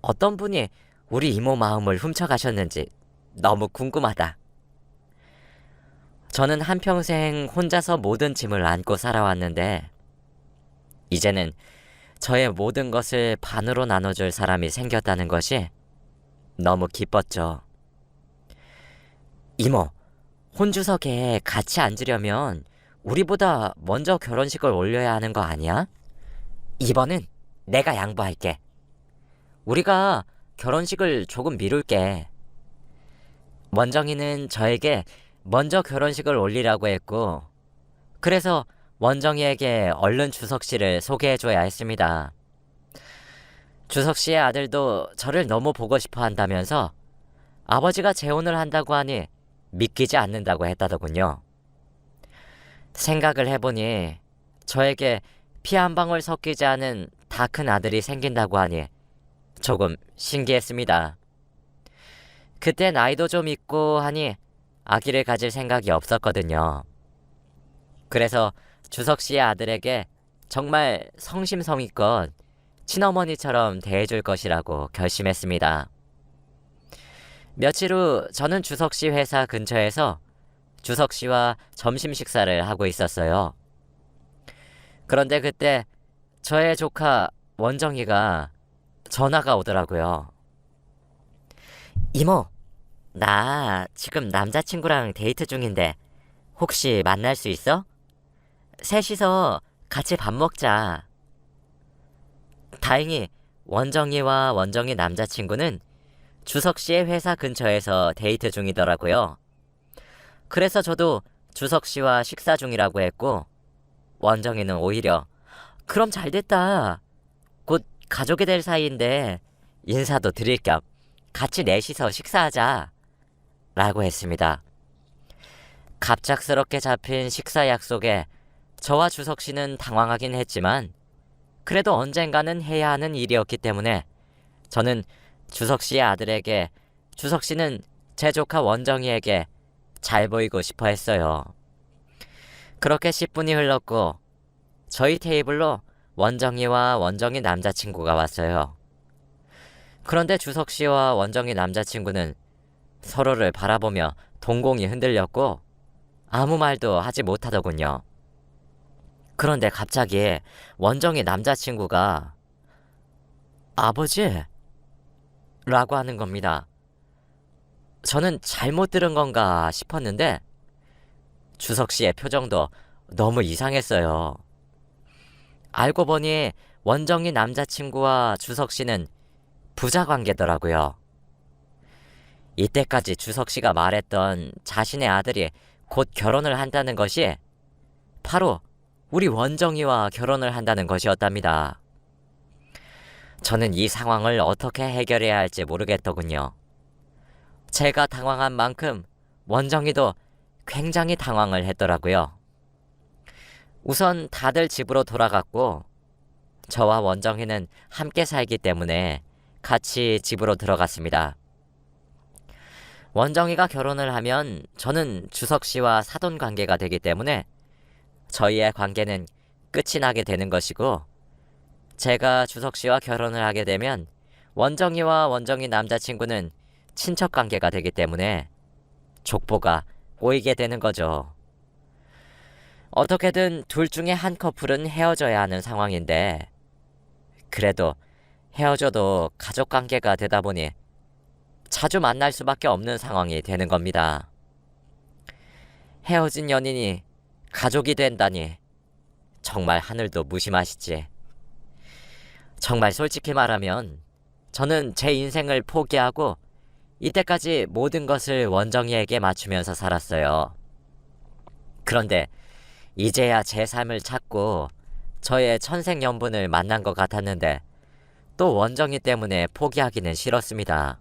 [SPEAKER 1] 어떤 분이 우리 이모 마음을 훔쳐가셨는지 너무 궁금하다. 저는 한평생 혼자서 모든 짐을 안고 살아왔는데 이제는 저의 모든 것을 반으로 나눠줄 사람이 생겼다는 것이 너무 기뻤죠. 이모, 혼주석에 같이 앉으려면 우리보다 먼저 결혼식을 올려야 하는 거 아니야? 이번은 내가 양보할게. 우리가 결혼식을 조금 미룰게. 원정이는 저에게 먼저 결혼식을 올리라고 했고 그래서 원정이에게 얼른 주석 씨를 소개해줘야 했습니다. 주석 씨의 아들도 저를 너무 보고 싶어 한다면서 아버지가 재혼을 한다고 하니 믿기지 않는다고 했다더군요. 생각을 해보니 저에게 피 한 방울 섞이지 않은 다 큰 아들이 생긴다고 하니 조금 신기했습니다. 그때 나이도 좀 있고 하니 아기를 가질 생각이 없었거든요. 그래서 주석 씨의 아들에게 정말 성심성의껏 친어머니처럼 대해줄 것이라고 결심했습니다. 며칠 후 저는 주석 씨 회사 근처에서 주석 씨와 점심 식사를 하고 있었어요. 그런데 그때 저의 조카 원정이가 전화가 오더라고요. 이모, 나 지금 남자친구랑 데이트 중인데 혹시 만날 수 있어? 셋이서 같이 밥 먹자. 다행히 원정이와 원정이 남자친구는 주석 씨의 회사 근처에서 데이트 중이더라고요. 그래서 저도 주석 씨와 식사 중이라고 했고 원정이는 오히려 그럼 잘 됐다. 곧 가족이 될 사이인데 인사도 드릴 겸 같이 넷이서 식사하자. 라고 했습니다. 갑작스럽게 잡힌 식사 약속에 저와 주석 씨는 당황하긴 했지만 그래도 언젠가는 해야 하는 일이었기 때문에 저는 주석 씨의 아들에게 주석 씨는 제 조카 원정이에게 잘 보이고 싶어 했어요. 그렇게 10분이 흘렀고 저희 테이블로 원정이와 원정이 남자친구가 왔어요. 그런데 주석 씨와 원정이 남자친구는 서로를 바라보며 동공이 흔들렸고 아무 말도 하지 못하더군요. 그런데 갑자기 원정이 남자친구가 아버지? 라고 하는 겁니다. 저는 잘못 들은 건가 싶었는데 주석 씨의 표정도 너무 이상했어요. 알고 보니 원정이 남자친구와 주석 씨는 부자 관계더라고요. 이때까지 주석 씨가 말했던 자신의 아들이 곧 결혼을 한다는 것이 바로 우리 원정이와 결혼을 한다는 것이었답니다. 저는 이 상황을 어떻게 해결해야 할지 모르겠더군요. 제가 당황한 만큼 원정이도 굉장히 당황을 했더라고요. 우선 다들 집으로 돌아갔고 저와 원정이는 함께 살기 때문에 같이 집으로 들어갔습니다. 원정이가 결혼을 하면 저는 주석 씨와 사돈 관계가 되기 때문에 저희의 관계는 끝이 나게 되는 것이고, 제가 주석 씨와 결혼을 하게 되면 원정이와 원정이 남자친구는 친척 관계가 되기 때문에 족보가 꼬이게 되는 거죠. 어떻게든 둘 중에 한 커플은 헤어져야 하는 상황인데, 그래도 헤어져도 가족 관계가 되다 보니 자주 만날 수밖에 없는 상황이 되는 겁니다. 헤어진 연인이 가족이 된다니 정말 하늘도 무심하시지. 정말 솔직히 말하면 저는 제 인생을 포기하고 이때까지 모든 것을 원정이에게 맞추면서 살았어요. 그런데 이제야 제 삶을 찾고 저의 천생연분을 만난 것 같았는데 또 원정이 때문에 포기하기는 싫었습니다.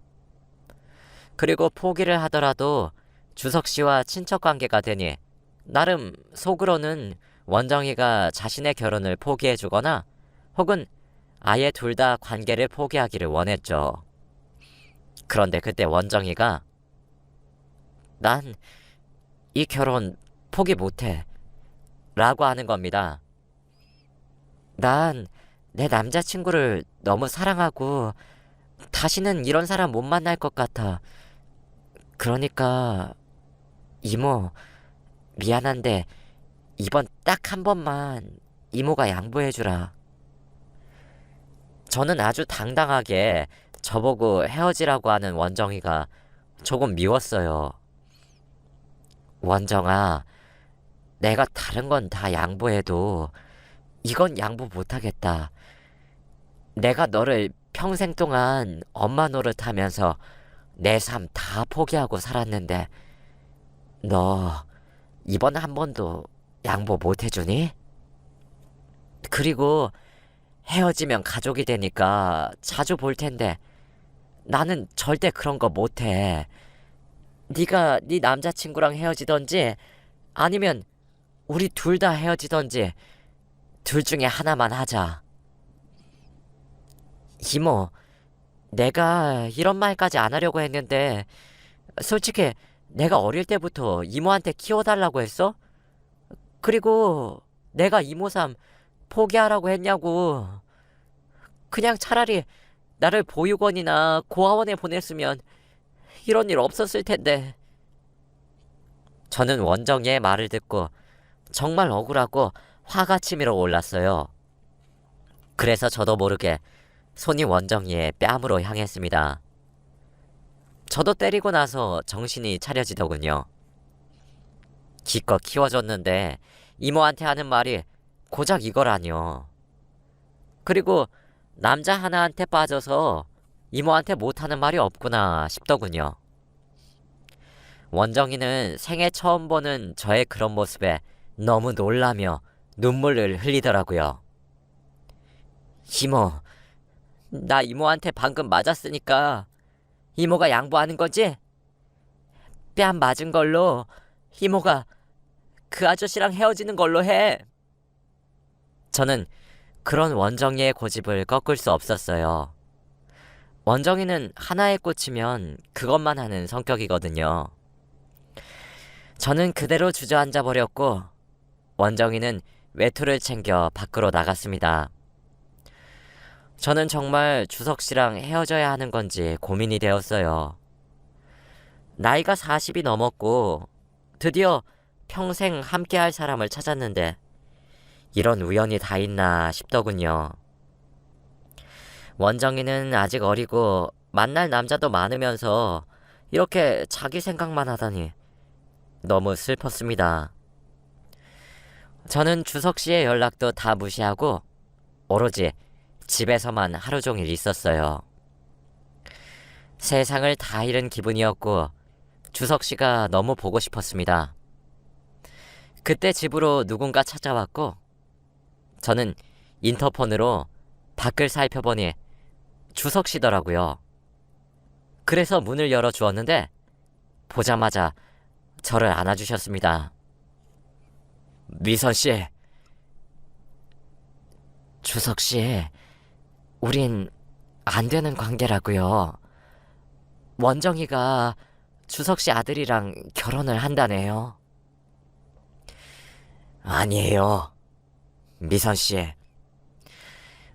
[SPEAKER 1] 그리고 포기를 하더라도 주석 씨와 친척 관계가 되니 나름 속으로는 원정이가 자신의 결혼을 포기해주거나 혹은 아예 둘 다 관계를 포기하기를 원했죠. 그런데 그때 원정이가 난 이 결혼 포기 못해 라고 하는 겁니다. 난 내 남자친구를 너무 사랑하고 다시는 이런 사람 못 만날 것 같아. 그러니까 이모 미안한데 이번 딱 한 번만 이모가 양보해주라. 저는 아주 당당하게 저보고 헤어지라고 하는 원정이가 조금 미웠어요. 원정아, 내가 다른 건 다 양보해도 이건 양보 못하겠다. 내가 너를 평생 동안 엄마 노릇하면서 내 삶 다 포기하고 살았는데 너 이번 한 번도 양보 못 해주니? 그리고 헤어지면 가족이 되니까 자주 볼 텐데 나는 절대 그런 거 못해. 네가 네 남자친구랑 헤어지던지 아니면 우리 둘 다 헤어지던지 둘 중에 하나만 하자. 이모, 내가 이런 말까지 안 하려고 했는데 솔직히 내가 어릴 때부터 이모한테 키워달라고 했어? 그리고 내가 이모 삶 포기하라고 했냐고. 그냥 차라리 나를 보육원이나 고아원에 보냈으면 이런 일 없었을 텐데. 저는 원정이의 말을 듣고 정말 억울하고 화가 치밀어 올랐어요. 그래서 저도 모르게 손이 원정이의 뺨으로 향했습니다. 저도 때리고 나서 정신이 차려지더군요. 기껏 키워줬는데 이모한테 하는 말이 고작 이거라뇨. 그리고 남자 하나한테 빠져서 이모한테 못하는 말이 없구나 싶더군요. 원정이는 생애 처음 보는 저의 그런 모습에 너무 놀라며 눈물을 흘리더라고요. 이모, 나 이모한테 방금 맞았으니까 이모가 양보하는 거지? 뺨 맞은 걸로 이모가 그 아저씨랑 헤어지는 걸로 해. 저는 그런 원정이의 고집을 꺾을 수 없었어요. 원정이는 하나에 꽂히면 그것만 하는 성격이거든요. 저는 그대로 주저앉아 버렸고 원정이는 외투를 챙겨 밖으로 나갔습니다. 저는 정말 주석 씨랑 헤어져야 하는 건지 고민이 되었어요. 나이가 40이 넘었고 드디어 평생 함께할 사람을 찾았는데 이런 우연이 다 있나 싶더군요. 원정이는 아직 어리고 만날 남자도 많으면서 이렇게 자기 생각만 하다니 너무 슬펐습니다. 저는 주석 씨의 연락도 다 무시하고 오로지 집에서만 하루 종일 있었어요. 세상을 다 잃은 기분이었고 주석 씨가 너무 보고 싶었습니다. 그때 집으로 누군가 찾아왔고 저는 인터폰으로 밖을 살펴보니 주석 씨더라고요. 그래서 문을 열어 주었는데 보자마자 저를 안아주셨습니다. 미선 씨, 주석 씨, 우린 안 되는 관계라고요. 원정이가 주석 씨 아들이랑 결혼을 한다네요. 아니에요. 미선 씨,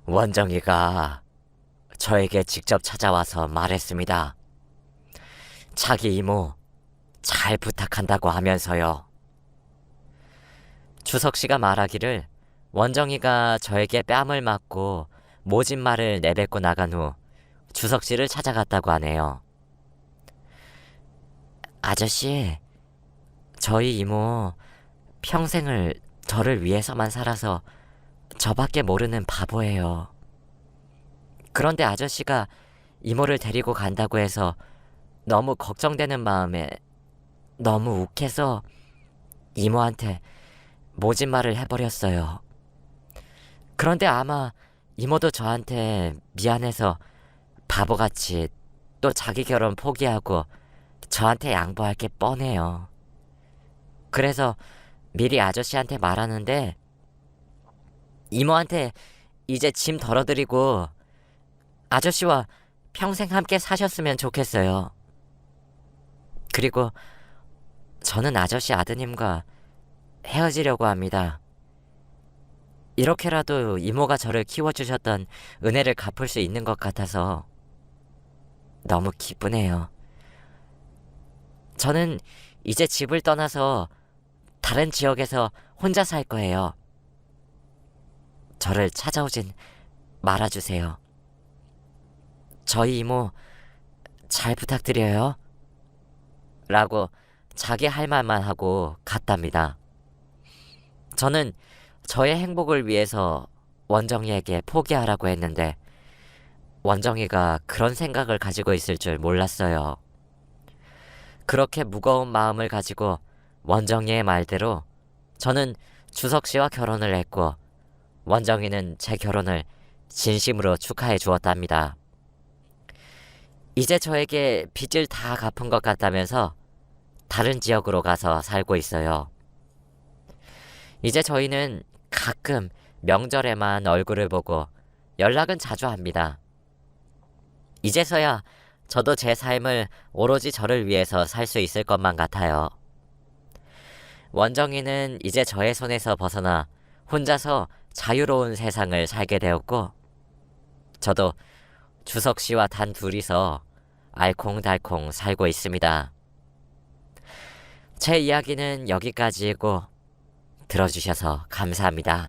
[SPEAKER 1] 원정이가 저에게 직접 찾아와서 말했습니다. 자기 이모 잘 부탁한다고 하면서요. 주석 씨가 말하기를 원정이가 저에게 뺨을 맞고 모진 말을 내뱉고 나간 후 주석 씨를 찾아갔다고 하네요. 아저씨, 저희 이모 평생을 저를 위해서만 살아서 저밖에 모르는 바보예요. 그런데 아저씨가 이모를 데리고 간다고 해서 너무 걱정되는 마음에 너무 욱해서 이모한테 모진 말을 해버렸어요. 그런데 아마 이모도 저한테 미안해서 바보같이 또 자기 결혼 포기하고 저한테 양보할 게 뻔해요. 그래서 미리 아저씨한테 말하는데 이모한테 이제 짐 덜어드리고 아저씨와 평생 함께 사셨으면 좋겠어요. 그리고 저는 아저씨 아드님과 헤어지려고 합니다. 이렇게라도 이모가 저를 키워주셨던 은혜를 갚을 수 있는 것 같아서 너무 기쁘네요. 저는 이제 집을 떠나서 다른 지역에서 혼자 살 거예요. 저를 찾아오진 말아주세요. 저희 이모 잘 부탁드려요. 라고 자기 할 말만 하고 갔답니다. 저는 저의 행복을 위해서 원정이에게 포기하라고 했는데 원정이가 그런 생각을 가지고 있을 줄 몰랐어요. 그렇게 무거운 마음을 가지고 원정이의 말대로 저는 주석 씨와 결혼을 했고 원정이는 제 결혼을 진심으로 축하해 주었답니다. 이제 저에게 빚을 다 갚은 것 같다면서 다른 지역으로 가서 살고 있어요. 이제 저희는 가끔 명절에만 얼굴을 보고 연락은 자주 합니다. 이제서야 저도 제 삶을 오로지 저를 위해서 살 수 있을 것만 같아요. 원정이는 이제 저의 손에서 벗어나 혼자서 자유로운 세상을 살게 되었고 저도 주석 씨와 단 둘이서 알콩달콩 살고 있습니다. 제 이야기는 여기까지이고 들어주셔서 감사합니다.